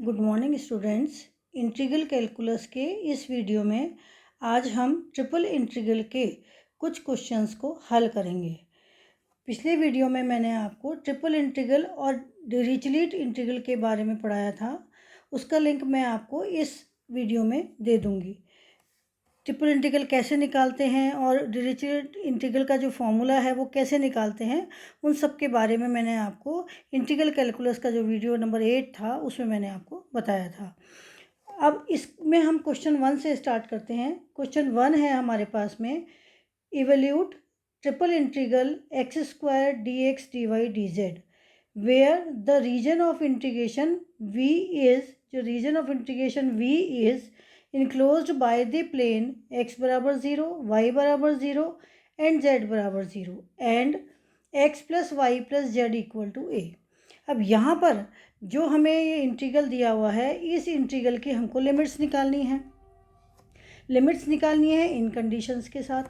Good morning students. Integral calculus के इस video में आज हम ट्रिपल इंटीग्रल के कुछ क्वेश्चंस को हल करेंगे। पिछले वीडियो में मैंने आपको ट्रिपल इंटीग्रल और डिरिचलेट इंटीग्रल के बारे में पढ़ाया था। उसका लिंक मैं आपको इस वीडियो में दे दूँगी। ट्रिपल इंटीग्रल कैसे निकालते हैं और डिरिचलेट इंटीग्रल का जो फॉर्मूला है वो कैसे निकालते हैं, उन सब के बारे में मैंने आपको इंटीग्रल कैलकुलस का जो वीडियो नंबर 8 था उसमें मैंने आपको बताया था। अब इसमें हम क्वेश्चन 1 से स्टार्ट करते हैं। क्वेश्चन 1 है हमारे पास में, evaluate triple integral x square d x d y d z where the region of integration v is, जो region of integration v is enclosed by the plane x बराबर 0, y बराबर 0 and z बराबर 0 and x plus y plus z equal to a। अब यहाँ पर जो हमें ये इंटीग्रल दिया हुआ है, इस इंटीग्रल की हमको लिमिट्स निकालनी है। लिमिट्स निकालनी है इन कंडीशंस के साथ।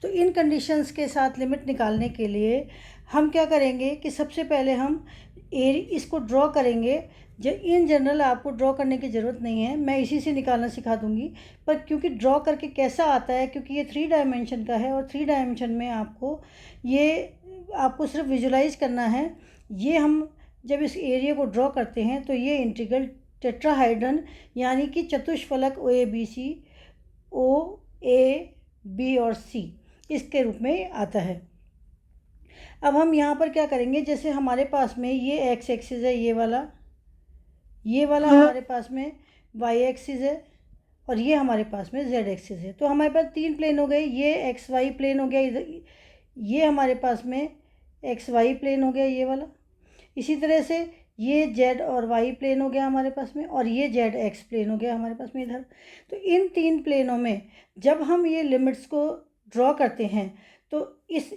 तो इन कंडीशंस के साथ लिमिट निकालने के लिए हम क्या करेंगे कि सबसे पहले हम इसको ड्रॉ करेंगे। इन जनरल आपको ड्रॉ करने की ज़रूरत नहीं है, मैं इसी से निकालना सिखा दूंगी। पर क्योंकि ड्रॉ करके कैसा आता है, क्योंकि ये 3 डायमेंशन का है और 3 डायमेंशन में आपको सिर्फ विजुलाइज करना है। ये हम जब इस एरिया को ड्रॉ करते हैं तो ये इंटीग्रल टेट्राहाइड्रन यानी कि चतुष्फलक OABC और C इसके रूप में आता है। अब हम यहाँ पर क्या करेंगे, जैसे हमारे पास में ये एक्स एक्सिस है, ये वाला हमारे पास में वाई एक्सिस है और ये हमारे पास में जेड एक्सिस है। तो हमारे पास 3 प्लेन हो गए। ये एक्स वाई प्लेन हो गया, इधर ये हमारे पास में एक्स वाई प्लेन हो गया ये वाला। इसी तरह से ये जेड और वाई प्लेन हो गया हमारे पास में, और ये जेड एक्स प्लेन हो गया हमारे पास में इधर। तो इन 3 प्लेनों में जब हम ये लिमिट्स को ड्रॉ करते हैं तो इस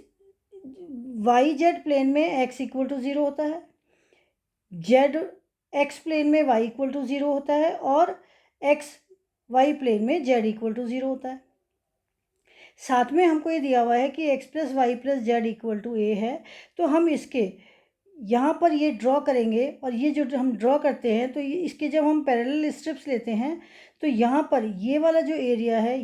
वाई जेड प्लेन में एक्स इक्वल टू 0 होता है, जेड एक्स प्लेन में वाई इक्वल टू 0 होता है और एक्स वाई प्लेन में जेड इक्वल टू 0 होता है। साथ में हमको ये दिया हुआ है कि x plus y plus z equal to a है। तो हम इसके यहाँ पर ये ड्रॉ करेंगे और ये जो हम ड्रॉ करते हैं तो इसके जब हम पैरेलल स्ट्रिप्स लेते हैं तो यहाँ पर ये वाला जो एरिया है,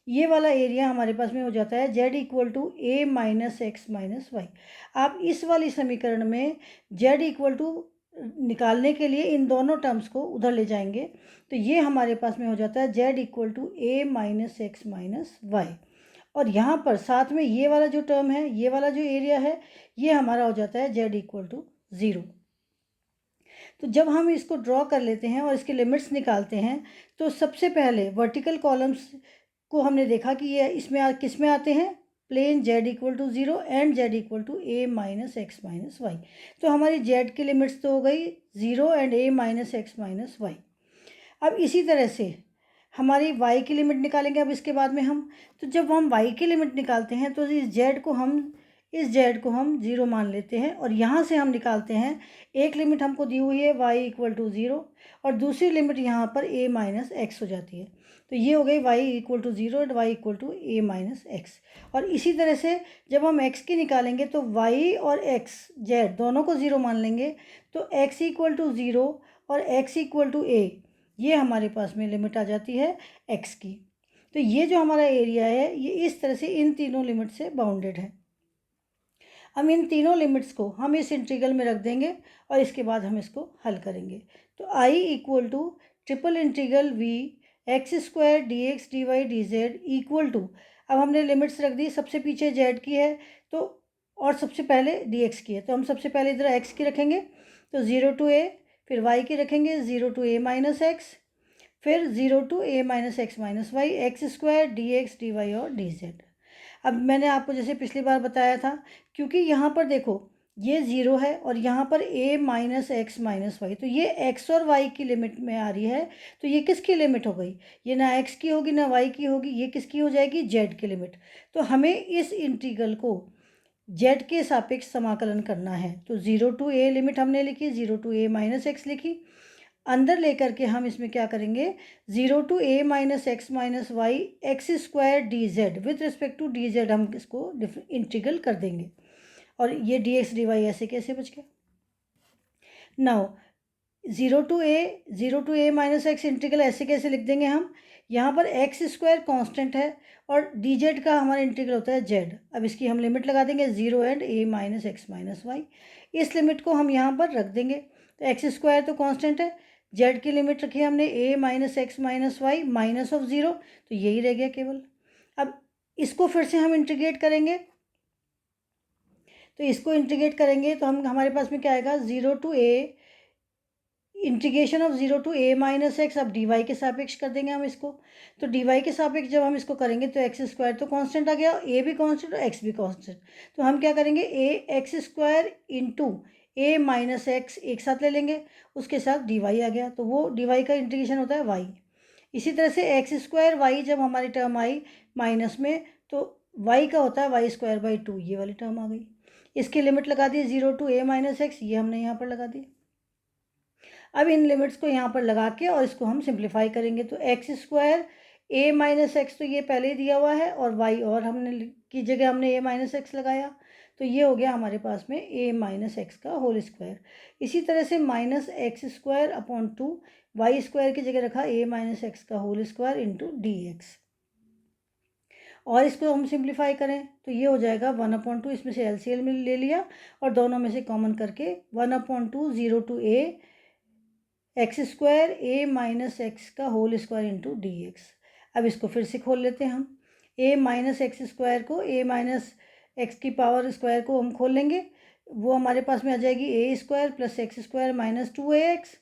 ये वाला एरिया हमारे पास में हो जाता है z equal to a minus x minus y. आप इस वाली समीकरण में z इक्वल टू निकालने के लिए इन दोनों टर्म्स को उधर ले जाएंगे तो ये हमारे पास में हो जाता है z equal to a minus x minus y. और यहाँ पर साथ में ये वाला जो टर्म है, ये वाला जो एरिया है, ये हमारा हो जाता है z इक्वल टू 0। तो जब हम इसको ड्रॉ कर लेते हैं और इसके लिमिट्स निकालते हैं तो सबसे पहले वर्टिकल कॉलम्स को हमने देखा कि ये इसमें किस में आते हैं, plane z equal to 0 and z equal to a minus x minus y. तो हमारी z की लिमिट्स तो हो गई 0 and a minus x minus y. अब इसी तरह से हमारी y की लिमिट निकालेंगे अब इसके बाद में हम। तो जब हम y की लिमिट निकालते हैं तो इस z को हम 0 मान लेते हैं और यहाँ से हम निकालते हैं, एक लिमिट हमको दी हुई है y इक्वल टू 0 और दूसरी लिमिट यहाँ पर a माइनस एक्स हो जाती है। तो ये हो गई y equal to 0 and y equal to a minus x. और इसी तरह से जब हम x की निकालेंगे तो y और x z दोनों को 0 मान लेंगे तो x इक्वल टू 0 और x इक्वल टू a, ये हमारे पास में लिमिट आ जाती है x की। तो ये जो हमारा एरिया है ये इस तरह से इन तीनों लिमिट से बाउंडेड है। हम इन तीनों लिमिट्स को हम इस इंटीग्रल में रख देंगे और इसके बाद हम इसको हल करेंगे। तो I equal to triple integral v x square d x d y d z equal to, अब हमने लिमिट्स रख दी, सबसे पीछे z की है तो और सबसे पहले dx की है, तो हम सबसे पहले इधर x की रखेंगे तो 0 टू a, फिर y की रखेंगे 0 टू a माइनस एक्स, फिर 0 to a minus x minus y, x square d x d y और डी जेड। अब मैंने आपको जैसे पिछली बार बताया था, क्योंकि यहाँ पर देखो ये 0 है और यहाँ पर a minus x minus y, तो ये x और y की लिमिट में आ रही है। तो ये किसकी लिमिट हो गई, ये ना x की होगी ना y की होगी, ये किसकी हो जाएगी, z की लिमिट। तो हमें इस इंटीग्रल को z के सापेक्ष समाकलन करना है। तो 0 टू a लिमिट हमने लिखी, 0 टू a माइनस एक्स लिखी, अंदर लेकर के हम इसमें क्या करेंगे, 0 to a minus x minus y x square d z, with respect to d z हम इसको इंटीग्रल कर देंगे और ये डी एक्स डी वाई ऐसे कैसे बच गया। Now zero to a minus x integral ऐसे कैसे लिख देंगे हम, यहाँ पर एक्स स्क्वायर कॉन्स्टेंट है और डी जेड का हमारा इंटीग्रल होता है जेड। अब इसकी हम लिमिट लगा देंगे zero and a minus x minus y. इस लिमिट को हम यहाँ पर रख देंगे। तो एक्स स्क्वायर तो कॉन्स्टेंट है, जेड की लिमिट रखी है हमने a minus x minus y minus of zero, तो यही रह गया केवल। अब इसको फिर से हम इंटीग्रेट करेंगे, तो इसको इंटीग्रेट करेंगे तो हम हमारे पास में क्या आएगा, zero to a integration of zero to a minus x. अब डी वाई के सापेक्ष कर देंगे हम इसको। तो डी वाई के सापेक्ष जब हम इसको करेंगे तो एक्स स्क्वायर तो कांस्टेंट आ गया, ए भी कांस्टेंट और एक्स भी कांस्टेंट। तो हम क्या करेंगे, ए एक्स स्क्वायर इंटू ए माइनस एक्स एक साथ ले लेंगे, उसके साथ डी वाई आ गया, तो वो डी वाई का इंटीग्रेशन होता है वाई। इसी तरह से एक्स स्क्वायर वाई जब हमारी टर्म आई माइनस में, तो वाई का होता है वाई स्क्वायर बाई टू, ये वाली टर्म आ गई। इसकी लिमिट लगा दी zero to a minus x, ये हमने यहाँ पर लगा दी। अब इन लिमिट्स को यहाँ पर लगा के और इसको हम सिंप्लीफाई करेंगे। तो x square a minus x तो ये पहले ही दिया हुआ है, और वाई और हमने की जगह हमने ए माइनस एक्स लगाया, तो ये हो गया हमारे पास में ए माइनस एक्स का होल स्क्वायर। इसी तरह से minus x square upon two y square की जगह रखा ए माइनस एक्स का whole square into d x, और इसको हम सिंप्लीफाई करें तो ये हो जाएगा वन अपॉन टू, इसमें से एलसीएम ले लिया और दोनों में से कॉमन करके one upon two zero to a x square a minus x का whole square into d x. अब इसको फिर से खोल लेते हैं हम, ए माइनस एक्स स्क्वायर को ए माइनस एक्स की पावर स्क्वायर को हम खोल लेंगे, वो हमारे पास में आ जाएगी a square plus x square minus two a x.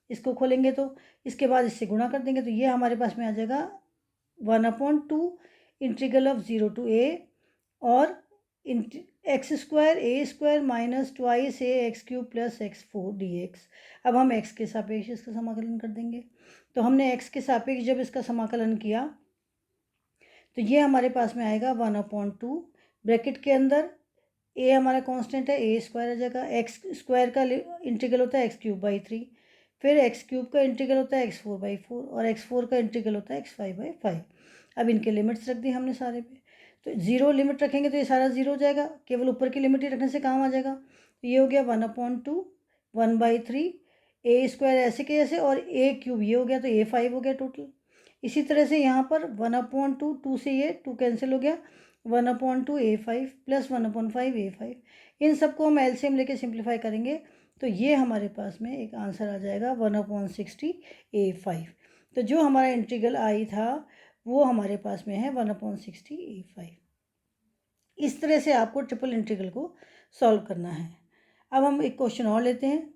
इसको खोलेंगे तो इसके बाद इससे गुणा कर देंगे, तो ये हमारे पास में आ जाएगा one upon two integral of zero to a और x square a square minus twice a x cube plus x four d x. अब हम एक्स के सापेक्ष इसका समाकलन कर देंगे। तो हमने एक्स के सापेक्ष जब इसका समाकलन किया तो ये हमारे पास में आएगा वन अपॉन टू, ब्रैकेट के अंदर ए हमारा कांस्टेंट है, ए स्क्वायर आ जाएगा, एक्स स्क्वायर का इंटीग्रल होता है एक्स क्यूब बाई थ्री, फिर एक्स क्यूब का इंटीग्रल होता है एक्स फोर बाई फोर, और एक्स फोर का इंटीग्रल होता है एक्स फाइव बाई फाइव। अब इनके लिमिट्स रख दी हमने सारे पे, तो ज़ीरो लिमिट रखेंगे तो ये सारा ज़ीरो हो जाएगा, केवल ऊपर की लिमिट ही रखने से काम आ जाएगा। तो ये हो गया one upon to one by three A square ऐसे के ऐसे, और ए क्यूब ये हो गया, तो ए फाइव हो गया टोटल। इसी तरह से यहाँ पर वन अपॉन टू, टू से ये टू कैंसिल हो गया, one upon two a five plus one upon five a five. इन सबको हम एलसीएम लेके सिंप्लीफाई करेंगे तो ये हमारे पास में एक आंसर आ जाएगा one upon sixty A five. तो जो हमारा इंटीग्रल आई था वो हमारे पास में है one upon sixty A five. इस तरह से आपको ट्रिपल इंटीग्रल को सॉल्व करना है। अब हम एक क्वेश्चन और लेते हैं।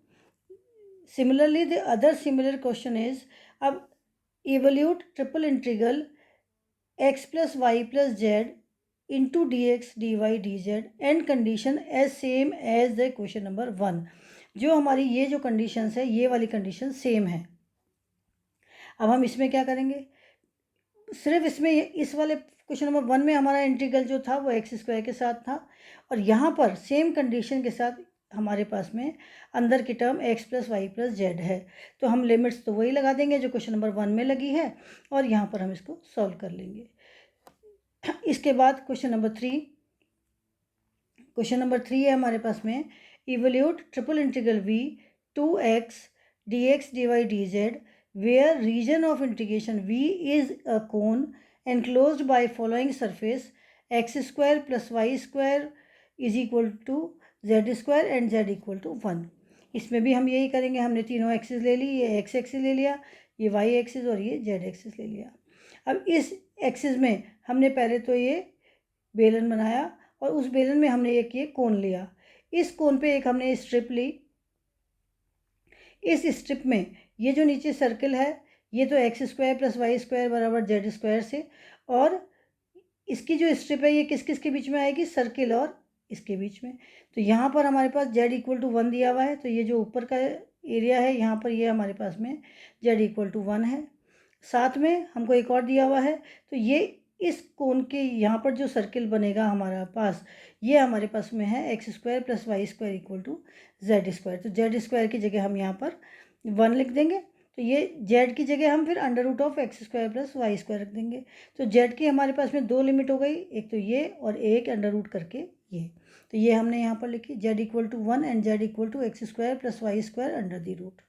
Similarly the other similar question is, अब evaluate triple integral x plus y plus z into d x d y d z and condition as same as the question number one. जो हमारी ये जो conditions है ये वाली condition same है। अब हम इसमें क्या करेंगे, सिर्फ इसमें इस वाले क्वेश्चन नंबर वन में हमारा इंटीग्रल जो था वो एक्स स्क्वायर के साथ था, और यहाँ पर सेम कंडीशन के साथ हमारे पास में अंदर की term x plus y plus z है। तो हम लिमिट्स तो वही लगा देंगे जो क्वेश्चन नंबर वन में लगी है, और यहाँ पर हम इसको सॉल्व कर लेंगे। इसके बाद क्वेश्चन नंबर थ्री है हमारे पास में, evaluate triple integral v two x d x d y d z where region of integration V is a cone enclosed by following surface x square plus y square is equal to z square and z equal to 1। इसमें भी हम यही करेंगे, हमने तीनों axis ले ली, ये x axis ले लिया, ये वाई एक्सिस और ये जेड एक्सिस ले लिया। अब इस एक्सिस में हमने पहले तो ये बेलन बनाया और उस बेलन में हमने एक ये कोन लिया, इस कोन पे एक हमने स्ट्रिप ली, इस स्ट्रिप में ये जो नीचे सर्कल है ये तो x square plus y square बराबर जेड स्क्वायर से, और इसकी जो स्ट्रिप है ये किस किस के बीच में आएगी, सर्कल और इसके बीच में। तो यहाँ पर हमारे पास जेड इक्वल टू वन दिया हुआ है, तो ये जो ऊपर का एरिया है यहाँ पर ये हमारे पास में जेड इक्वल टू वन है। साथ में हमको एक और दिया हुआ है, तो ये इस कोन के यहाँ पर जो सर्कल बनेगा हमारे पास, ये हमारे पास में है x square plus y square equal to z square. तो जेड स्क्वायर की जगह हम यहाँ पर वन लिख देंगे, तो ये जेड की जगह हम फिर under root of x square plus y square रख देंगे। तो जेड की हमारे पास में दो लिमिट हो गई, एक तो ये और एक अंडर रूट करके ये। तो ये हमने यहाँ पर लिखी z equal to one and z equal to x square plus y square under the root.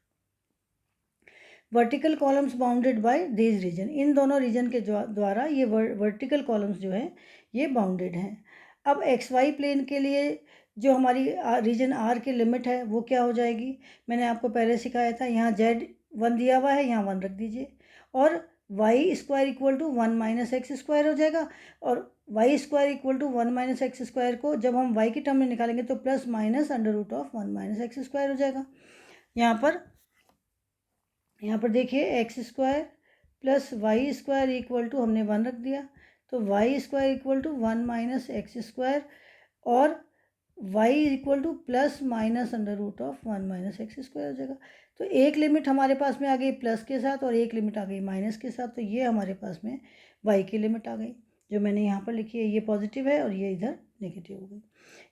Vertical columns bounded by this region, इन दोनों रीजन के द्वारा ये वर्टिकल कॉलम्स जो हैं ये बाउंडेड हैं। अब एक्स वाई प्लेन के लिए जो हमारी रीजन आर की लिमिट है वो क्या हो जाएगी, मैंने आपको पहले सिखाया था, यहाँ जेड 1 दिया हुआ है, यहाँ 1 रख दीजिए, और y square equal to 1 minus x square हो जाएगा, और y square equal to 1 minus x square को जब हम वाई की टर्म में निकालेंगे तो plus minus under root of 1 minus x square हो जाएगा। यहाँ पर देखिए x square plus y square equal to हमने 1 रख दिया, तो y square equal to 1 minus x square, और y equal two plus minus under root of 1 minus x square हो जाएगा। तो एक लिमिट हमारे पास में आ गई प्लस के साथ और एक लिमिट आ गई माइनस के साथ, तो ये हमारे पास में वाई की लिमिट आ गई जो मैंने यहाँ पर लिखी है, ये पॉजिटिव है और ये इधर नेगेटिव हो गई।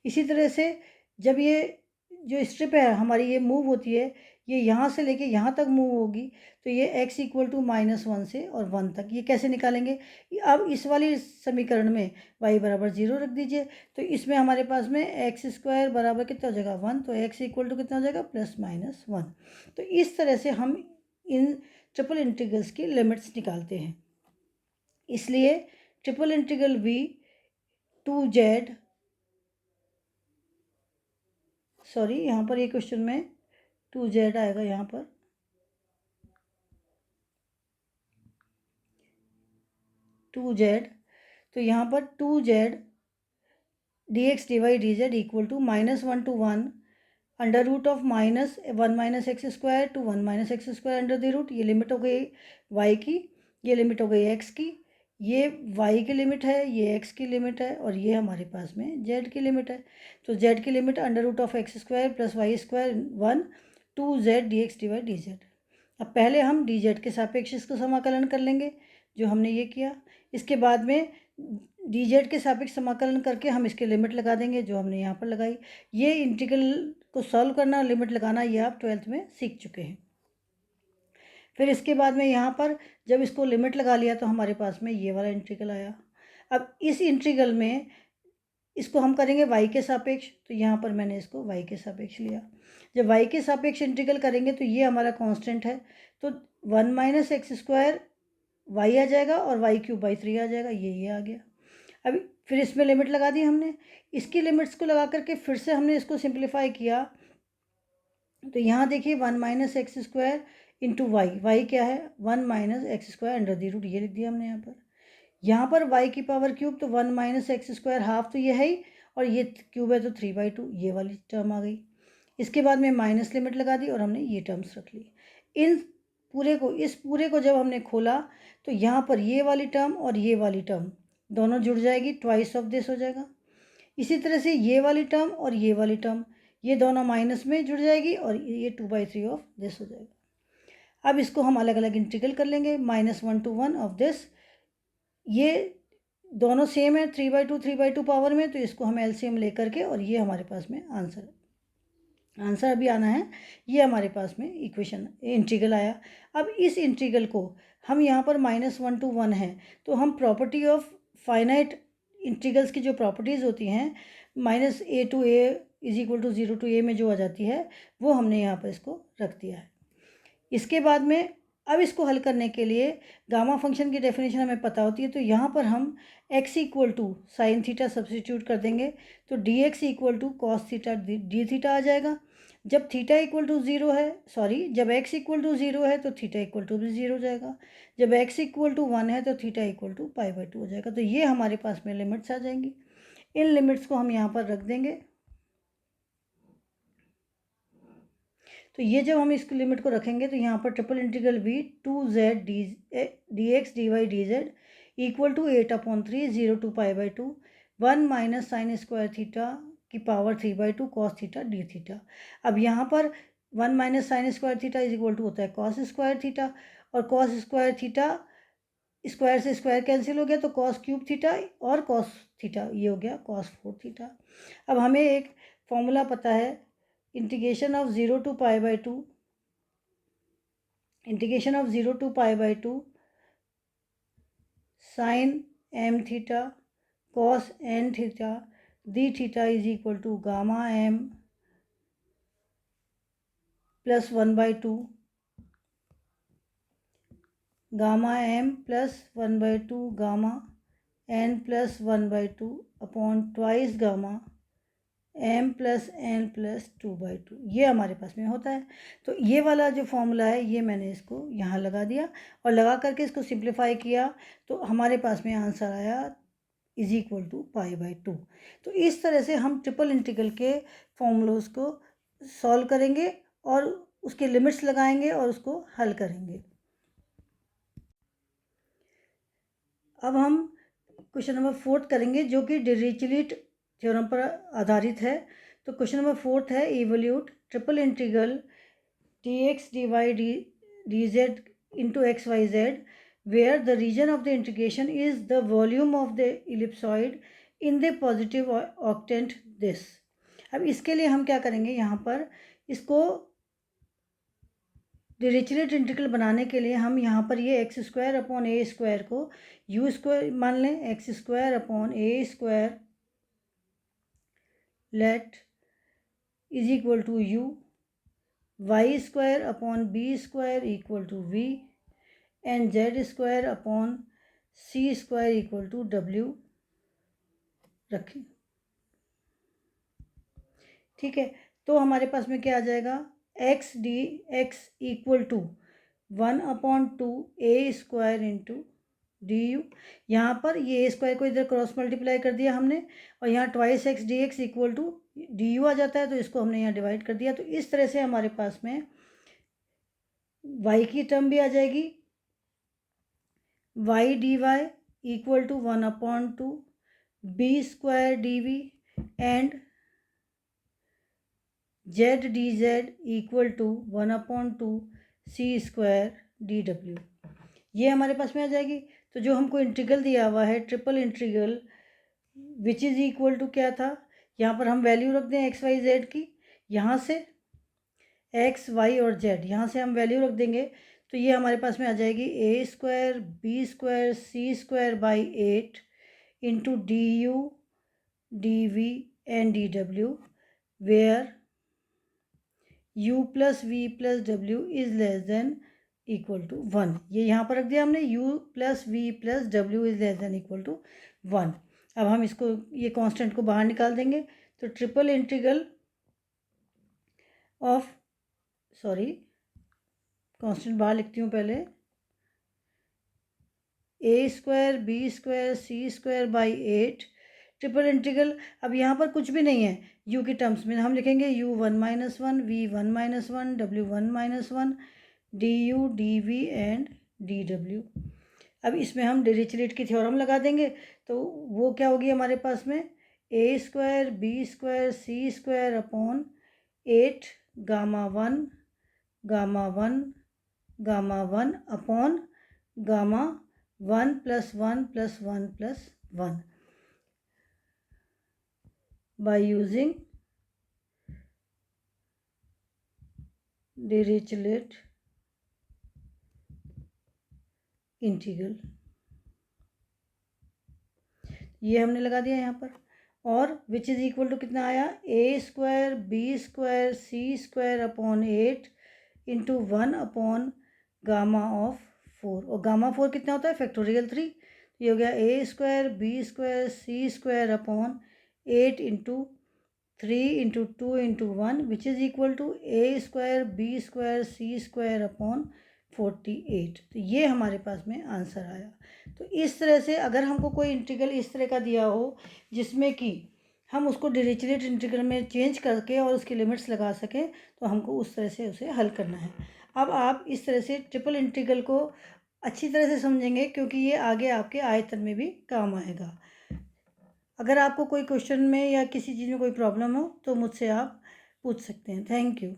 इसी तरह से जब ये जो स्ट्रिप है हमारी ये मूव होती है, ये यहाँ से लेके यहाँ तक मूव होगी, तो ये x इक्वल टू -1 से और 1 तक, ये कैसे निकालेंगे, अब इस वाली समीकरण में y बराबर 0 रख दीजिए, तो इसमें हमारे पास में एक्स स्क्वायर बराबर कितना हो जाएगा 1, तो x इक्वल टू कितना हो जाएगा +-1। तो इस तरह से हम इन ट्रिपल इंटीग्रल्स की लिमिट्स निकालते हैं। इसलिए triple integral v to z, sorry यहाँ पर ये क्वेश्चन में 2z आएगा, यहाँ पर तो यहाँ पर 2z dx dy dz equal to -1 to 1 under root of -1 minus x square to 1 minus x square under the root, ये लिमिट हो गई y की, ये लिमिट हो गई x की, ये y की लिमिट है, ये x की लिमिट है, और ये हमारे पास में z की लिमिट है। तो z की limit under root of x square plus y square 1 2z dx dy dz। अब पहले हम dz के सापेक्ष इसको समाकलन कर लेंगे जो हमने ये किया, इसके बाद में dz के सापेक्ष समाकलन करके हम इसके लिमिट लगा देंगे जो हमने यहाँ पर लगाई। ये इंटीग्रल को सॉल्व करना, लिमिट लगाना, ये आप 12th में सीख चुके हैं। फिर इसके बाद में यहाँ पर जब इसको लिमिट लगा लिया तो हमारे पास में ये वाला इंटीग्रल आया। अब इस इंटीग्रल में इसको हम करेंगे y के सापेक्ष, तो यहाँ पर मैंने इसको y के सापेक्ष लिया। जब y के सापेक्ष इंटीग्रल करेंगे तो ये हमारा कांस्टेंट है, तो 1 माइनस एक्स स्क्वायर y आ जाएगा और y³ 3 आ जाएगा, ये आ गया। अभी फिर इसमें लिमिट लगा दी हमने, इसकी लिमिट्स को लगा करके फिर से हमने इसको सिंप्लीफाई किया, तो यहाँ देखिए 1 minus x square into y क्या है 1 minus x square under the root, ये लिख दिया हमने यहाँ पर y की पावर क्यूब, तो 1 माइनस एक्स स्क्वायर हाफ तो ये है ही, और ये क्यूब है तो 3/2, ये वाली टर्म आ गई। इसके बाद में माइनस लिमिट लगा दी और हमने ये टर्म्स रख ली। इस पूरे को जब हमने खोला तो यहाँ पर ये वाली टर्म और ये वाली टर्म दोनों जुड़ जाएगी, ट्वाइस ऑफ दिस हो जाएगा। इसी तरह से ये वाली टर्म और ये वाली टर्म ये दोनों माइनस में जुड़ जाएगी और ये 2/3 ऑफ दिस हो जाएगा। अब इसको हम अलग अलग इंटीग्रल कर लेंगे, -1 to 1 ऑफ दिस, ये दोनों सेम है 3/2 पावर में, तो इसको हम एलसीएम लेकर के, और ये हमारे पास में आंसर अभी आना है, ये हमारे पास में इक्वेशन इंटीग्रल आया। अब इस इंटीग्रल को हम यहाँ पर -1 to 1 है, तो हम प्रॉपर्टी ऑफ फाइनाइट इंटीग्रल्स की जो प्रॉपर्टीज़ होती हैं -a to a is equal to 0 to a में जो आ जाती है, वो हमने यहाँ पर इसको रख दिया है। इसके बाद में अब इसको हल करने के लिए गामा फंक्शन की डेफिनेशन हमें पता होती है, तो यहाँ पर हम x equal to sine theta substitute कर देंगे, तो dx equal to cos theta d theta आ जाएगा। जब थीटा इक्वल टू 0 है, सॉरी जब x इक्वल टू 0 है तो थीटा इक्वल टू भी 0 हो जाएगा, जब x इक्वल टू 1 है तो थीटा इक्वल टू π/2 हो जाएगा। तो ये हमारे पास में लिमिट्स आ जाएंगी, इन लिमिट्स को हम यहाँ पर रख देंगे। तो ये जब हम इसकी लिमिट को रखेंगे तो यहाँ पर triple integral v 2z dx dy dz equal to 8/3 0 to π/2 1 minus sine square theta की power 3/2 cos theta d theta. अब यहाँ पर 1 minus sine square theta is equal to होता है कॉस स्क्वायर थीटा, और कॉस स्क्वायर थीटा स्क्वायर से square cancel हो गया, तो कॉस क्यूब थीटा और कॉस थीटा ये हो गया कॉस 4 थीटा। अब हमें एक फॉर्मूला पता है, integration of 0 to π/2 sine m theta cos n theta d theta is equal to gamma m +1/2 gamma m plus 1/2 gamma n plus 1/2 upon twice gamma m plus n plus 2/2, ये हमारे पास में होता है। तो ये वाला जो फॉर्मूला है ये मैंने इसको यहाँ लगा दिया और लगा करके इसको सिंप्लीफाई किया तो हमारे पास में आंसर आया इज इक्वल टू π/2। तो इस तरह से हम ट्रिपल इंटीग्रल के फॉर्मूलोज को सॉल्व करेंगे और उसके लिमिट्स लगाएंगे और उसको हल करेंगे। अब हम क्वेश्चन नंबर 4 करेंगे जो कि डिरिचलेट थ्योरम पर आधारित है। तो क्वेश्चन नंबर 4 है evolute triple integral dx dy dz into xyz where the region of the integration is the volume of the ellipsoid in the positive octant this। अब इसके लिए हम क्या करेंगे, यहाँ पर इसको डिरिचलेट इंटीग्रल बनाने के लिए हम यहाँ पर ये x² अपॉन a² को u² मान लें, x² upon a² let is equal to u, y² upon b² equal to v and z² upon c² equal to w रखें। ठीक है, तो हमारे पास में क्या आ जाएगा, x dx equal to 1/2 a² into du। यहाँ पर ये a² को इधर क्रॉस मल्टीप्लाई कर दिया हमने और यहाँ twice x dx equal to du आ जाता है, तो इसको हमने यहाँ डिवाइड कर दिया। तो इस तरह से हमारे पास में y की टर्म भी आ जाएगी, y dy equal to 1/2 b² dv and z dz equal to 1/2 c² dw, ये हमारे पास में आ जाएगी। तो जो हमको इंटीग्रल दिया हुआ है triple integral which is equal to क्या था, यहाँ पर हम वैल्यू रख दें x y z की, यहाँ से x y और z यहाँ से हम वैल्यू रख देंगे तो ये हमारे पास में आ जाएगी a² b² c² by 8 into du dv and dw where u plus v plus w is less than equal to 1। ये यहाँ पर रख दिया हमने, u plus v plus w is less than equal to 1। अब हम इसको ये कांस्टेंट को बाहर निकाल देंगे तो triple integral of, sorry constant बाहर लिखती हूँ पहले, a² b² c² by 8 triple integral. अब यहाँ पर कुछ भी नहीं है, u की टर्म्स में हम लिखेंगे u1 - 1 v1 - 1 w1 - 1 du dv and dw। अब इसमें हम डिरिचलेट की थ्योरम लगा देंगे तो वो क्या होगी हमारे पास में, a² b² c² upon 8 gamma 1 upon gamma 1 + 1 + 1 + 1 by using Dirichlet integral. ये हमने लगा दिया यहाँ पर और विच इज़ इक्वल टू कितना आया, a² b² c² upon 8 into 1 upon gamma of 4, और गामा 4 कितना होता है, फैक्टोरियल 3। ये हो गया a² b² c² upon 8 into 3 into 2 into 1 which is equal to a² b² c² upon 48। तो ये हमारे पास में आंसर आया। तो इस तरह से अगर हमको कोई इंटीग्रल इस तरह का दिया हो जिसमें कि हम उसको डिरिचलेट इंटीग्रल में चेंज करके और उसकी लिमिट्स लगा सकें तो हमको उस तरह से उसे हल करना है। अब आप इस तरह से ट्रिपल इंटीग्रल को अच्छी तरह से समझेंगे क्योंकि ये आगे आपके आयतन में भी काम आएगा। अगर आपको कोई क्वेश्चन में या किसी चीज़ में कोई प्रॉब्लम हो तो मुझसे आप पूछ सकते हैं। Thank you.